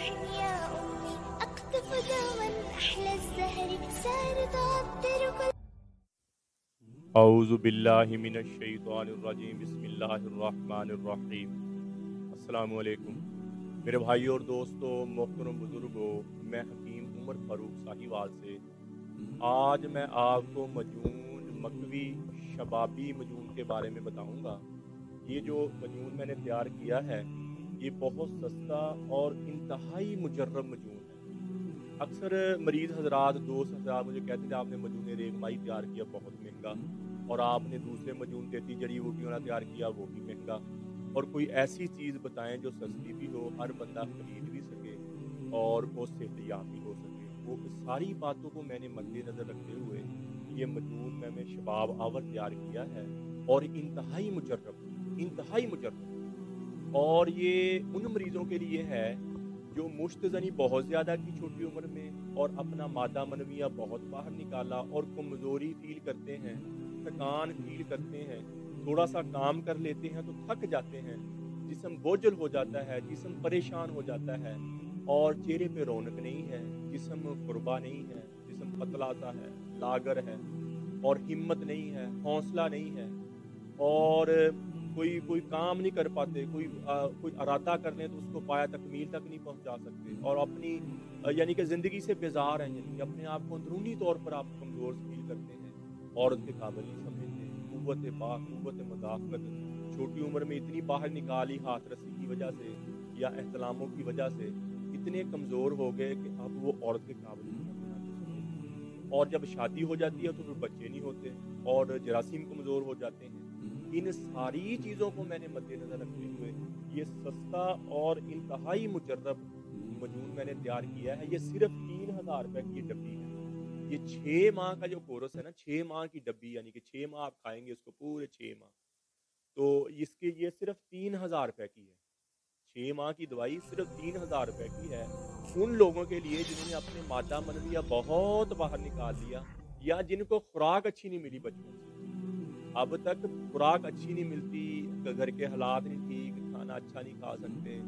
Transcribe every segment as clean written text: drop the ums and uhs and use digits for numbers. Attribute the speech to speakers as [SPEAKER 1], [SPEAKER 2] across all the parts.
[SPEAKER 1] يا أمي أقطف دوما أحلى الزهر سار تعطر كل
[SPEAKER 2] اعوذ باللہ من الشیطان الرجیم بسم اللہ الرحمن الرحیم۔ السلام علیکم میرے بھائیوں اور دوستوں، محترم بزرگوں، میں حکیم عمر فاروق ساہیوال سے آج میں آپ کو مجنون مکوی شبابی مجنون کے بارے میں بتاؤں گا۔ یہ جو مجنون میں نے تیار کیا ہے یہ بہت سستا اور انتہائی مجرب مجنون ہے۔ اکثر مریض حضرات، دوست حضرات مجھے کہتے ہیں آپ نے مجنون ریگمائی تیار کیا بہت مہنگا، اور آپ نے دوسرے مجنون دیتی جڑی بوٹیوں والا تیار کیا وہ بھی مہنگا، اور کوئی ایسی چیز بتائیں جو سستی بھی ہو، ہر بندہ خرید بھی سکے اور وہ صحت یاب بھی ہو سکے۔ وہ ساری باتوں کو میں نے مد نظر رکھتے ہوئے یہ مجنون میں شباب آور تیار کیا ہے، اور انتہائی مجرب اور یہ ان مریضوں کے لیے ہے جو مشتزنی بہت زیادہ کی چھوٹی عمر میں، اور اپنا مادہ منویہ بہت باہر نکالا، اور کمزوری فیل کرتے ہیں، تھکان فیل کرتے ہیں، تھوڑا سا کام کر لیتے ہیں تو تھک جاتے ہیں، جسم بوجھل ہو جاتا ہے، جسم پریشان ہو جاتا ہے، اور چہرے پہ رونق نہیں ہے، جسم قربا نہیں ہے، جسم پتلا سا ہے، لاگر ہے، اور ہمت نہیں ہے، حوصلہ نہیں ہے، اور کوئی کام نہیں کر پاتے، کوئی ارادہ کر لیں تو اس کو پایا تکمیل تک نہیں پہنچا سکتے، اور اپنی یعنی کہ زندگی سے بیزار ہیں، یعنی کہ اپنے آپ کو اندرونی طور پر آپ کمزور فیل کرتے ہیں، عورت کے قابل نہیں سمجھتے، قوت باہ، قوت مدافعت چھوٹی عمر میں اتنی باہر نکالی ہاتھ رسی کی وجہ سے یا احتلاموں کی وجہ سے اتنے کمزور ہو گئے کہ اب وہ عورت کے قابل نہیں اپنے آپ کو سمجھتے، اور جب شادی ہو جاتی ہے تو پھر بچے نہیں ہوتے اور جراثیم کمزور ہو جاتے ہیں۔ ان ساری چیزوں کو میں نے مد نظر رکھتے ہوئے یہ سستا اور انتہائی مجرب مجنون میں نے تیار کیا ہے۔ یہ صرف 3000 روپے کی یہ ڈبی ہے۔ یہ 6 ماہ کا جو کورس ہے نا، 6 ماہ کی ڈبی، یعنی کہ 6 ماہ آپ کھائیں گے اس کو، پورے 6 ماہ، تو اس کے یہ صرف 3000 روپے کی ہے۔ 6 ماہ کی دوائی صرف 3000 روپے کی ہے ان لوگوں کے لیے جنہوں نے اپنے مادہ منویہ بہت باہر نکال لیا، یا جن کو خوراک اچھی نہیں ملی بچپن سے، اب تک خوراک اچھی نہیں ملتی، گھر کے حالات نہیں ٹھیک، کھانا اچھا نہیں کھا سکتے،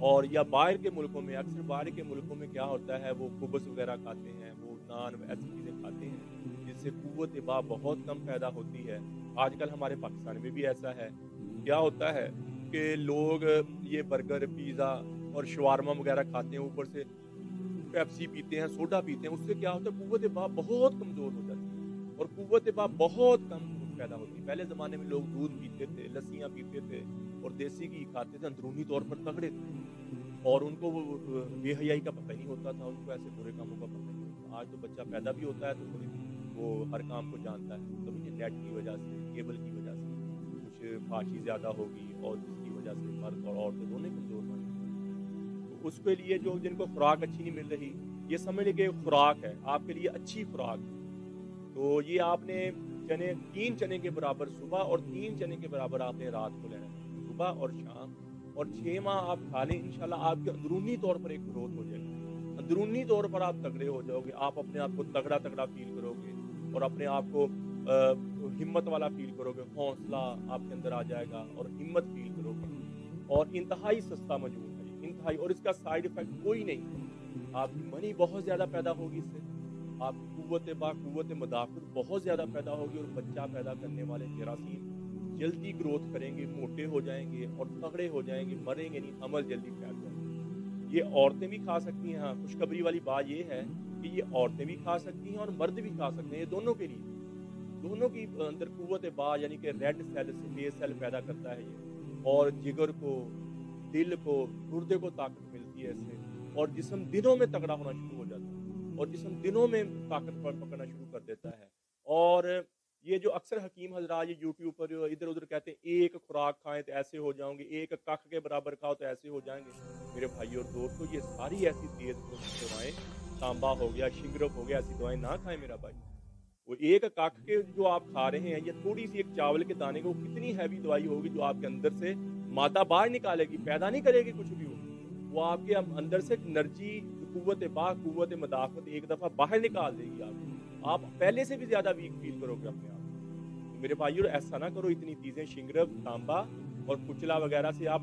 [SPEAKER 2] اور یا باہر کے ملکوں میں، اکثر باہر کے ملکوں میں کیا ہوتا ہے وہ خبز وغیرہ کھاتے ہیں، وہ نان ایسی چیزیں کھاتے ہیں جس سے قوت باہ بہت کم پیدا ہوتی ہے۔ آج کل ہمارے پاکستان میں بھی ایسا ہے، کیا ہوتا ہے کہ لوگ یہ برگر، پیزا اور شوارما وغیرہ کھاتے ہیں، اوپر سے پیپسی پیتے ہیں، سوڈا پیتے ہیں، اس سے کیا ہوتا ہے قوت باہ بہت کمزور ہو جاتی ہے، اور قوت باہ بہت کم پیدا ہوتی ہے۔ پہلے زمانے میں لوگ دودھ پیتے تھے، لسیاں پیتے تھے، اور دیسی گھی کھاتے تھے، اندرونی طور پر تگڑے تھے، اور ان کو وہ بے حیائی کا پتہ نہیں ہوتا تھا، ان کو ایسے برے کاموں کا پتہ نہیں ہوتا۔ آج تو بچہ پیدا بھی ہوتا ہے تو تھوڑی وہ ہر کام کو جانتا ہے، سمجھے، نیٹ کی وجہ سے، کیبل کی وجہ سے کچھ فحاشی زیادہ ہوگی، اور جس کی وجہ سے مرد اور عورتیں دونوں کمزور پڑ گئی۔ تو اس کے لیے جو جن کو خوراک اچھی نہیں مل رہی، یہ سمجھ لیں کہ خوراک ہے آپ کے لیے، اچھی خوراک ہے۔ تو یہ آپ نے چنے، 3 چنے کے برابر صبح اور 3 چنے کے برابر آپ نے رات کو لینا ہے، صبح اور شام، اور 6 ماہ آپ کھا لیں، انشاءاللہ آپ کے اندرونی طور پر ایک گروتھ ہو جائے گی، اندرونی طور پر آپ تگڑے ہو جاؤ گے، آپ اپنے آپ کو تگڑا فیل کرو گے، اور اپنے آپ کو ہمت والا فیل کرو گے، حوصلہ آپ کے اندر آ جائے گا اور ہمت فیل کرو گے، اور انتہائی سستا مجموع ہے، انتہائی، اور اس کا سائیڈ ایفیکٹ کوئی نہیں۔ آپ کی منی بہت زیادہ پیدا ہوگی، اس سے آپ کی قوت مدافعت بہت زیادہ پیدا ہوگی، اور بچہ پیدا کرنے والے جراثیم جلدی گروتھ کریں گے، موٹے ہو جائیں گے اور تگڑے ہو جائیں گے، مریں گے نہیں، حمل جلدی پھیل جائیں گے۔ یہ عورتیں بھی کھا سکتی ہیں۔ ہاں، خوشخبری والی بات یہ ہے کہ یہ عورتیں بھی کھا سکتی ہیں اور مرد بھی کھا سکتے ہیں، یہ دونوں کے لیے، دونوں کی اندر قوت باہ یعنی کہ ریڈ سیل، سفید سیل پیدا کرتا ہے یہ، اور جگر کو، دل کو، گردے کو طاقت ملتی ہے اس سے، اور جسم دنوں میں تگڑا ہونا شروع ہو جاتا ہے، اور جسم دنوں میں طاقت پکڑنا شروع کر دیتا ہے۔ اور یہ جو اکثر حکیم حضرات یہ یوٹیوب پر ادھر ادھر کہتے ہیں ایک خوراک کھائیں تو ایسے ہو جاؤں گے، ایک کخ کے برابر کھاؤ تو ایسے ہو جائیں گے، میرے بھائیو اور دوستو یہ ساری ایسی تیز دوائیں، تانبا ہو گیا، شنگرف ہو گیا، ایسی دوائیں نہ کھائیں میرا بھائی۔ وہ ایک کخ کے جو آپ کھا رہے ہیں، یہ تھوڑی سی ایک چاول کے دانے کو کتنی ہیوی دوائی ہوگی جو آپ کے اندر سے مادہ باہر نکالے گی، پیدا نہیں کرے گی کچھ بھی، وہ آپ کے اندر سے انرجی، قوت باہ، قوت مدافعت ایک دفعہ باہر نکال دے گی، آپ پہلے سے بھی زیادہ ویک فیل کرو گے اپنے آپ کو۔ تو میرے بھائیو ایسا نہ کرو، اتنی چیزیں شنگرف، تانبا اور کچلا وغیرہ سے آپ